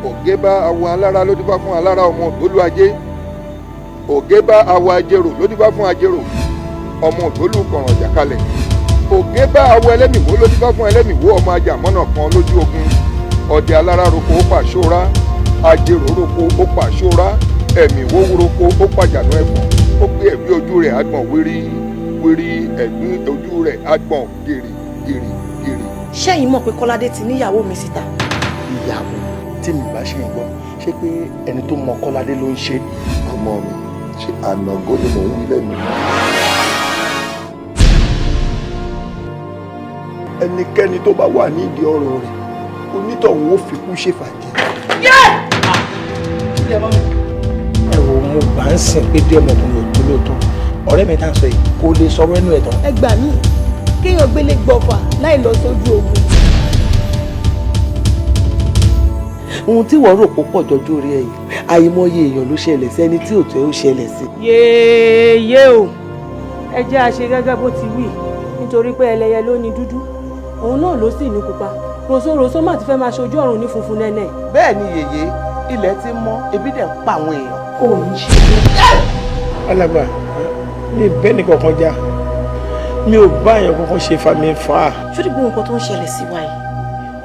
ògé bá awọ alára ló dífá fún alára ọmọ ògbólú ajé ògé bá awọ ajérò ló dífá fún ajérò ọmọ ògbólú kọ̀ràn jàkalẹ̀ ògé bá awọ ẹlẹ́mìwó ló dífá fún ẹlẹ́mìwó ọmọ ajàmọ́nà kan lójú ogun ọdẹ alára roko ó pàṣọra ajérò roko ó pàṣọra ẹ̀mìwó roko ó pàjánù ẹ̀fọn ó gbé ẹ̀mí ojú rẹ̀ àgbọ̀n wírí wírí ẹ̀mí ojú rẹ̀ àgbọ̀n gèrè gèrè gèrè. ṣẹ́yìn mọ̀ pé Kọ́ládé ti níyàwó mi síta. ìyàwó tí mi bá ṣe ń gbọ́ ṣé pé ẹni tó mọ Kọ́ládé ló ń ṣe. ọmọ mi ṣe ànàgó ni mò ń wí lẹ́nu. ẹnikẹ́ni tó bá wà nídìí ọ̀rọ̀ rẹ̀ onítọ̀hún ó fi kú ṣèfàjẹ́. ẹ wo mo bá ń sìn pé bí ọmọkùnrin ò tó lóòótọ́ ọ̀rẹ́ mi tá à ń sọ yìí kò lè sọ̀rọ̀ ẹnu ẹ̀ tán. ẹ gbà mí kéèyàn gbélé gbọ̀fà láì lọ sójú ogun. ohun tí wọ́n rò pọ̀ pọ̀ jọjú rí ẹ̀yìn àìmọye èèyàn ló ṣẹlẹ̀ sí ẹni tí òtún ẹ̀ ó ṣẹlẹ̀ sí. yéèyé o ẹ jẹ́ àṣe gẹ́gẹ́ bó ti wí nítorí pé ẹlẹ́yẹ ló ní dúdú òun náà ló sì ní pupa rosoroso má ti fẹ́ máa ṣojú ọ̀run ní funfun nẹ́nẹ́. bẹ́ẹ̀ ni yèyé ilẹ̀ ti mọ́ ebi dẹ̀ ń pa àwọn èèyàn. ò ní ṣe alàgbà mi bẹ́ẹ̀ ni kankan já mi ò bá èèyàn kankan ṣe fa mi fa. ṣó dìbò nǹkan tó ń ṣẹlẹ̀ sí wa yìí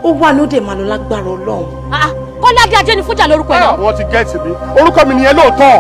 ó wà lóde màá lọ lágbára Ọlọ́run. Kọ́ládé Ajénifújà lórúkọ ẹ̀ náà. wọ́n ti gẹ́ẹ̀tì mi orúkọ mi nìyẹn lóòótọ́.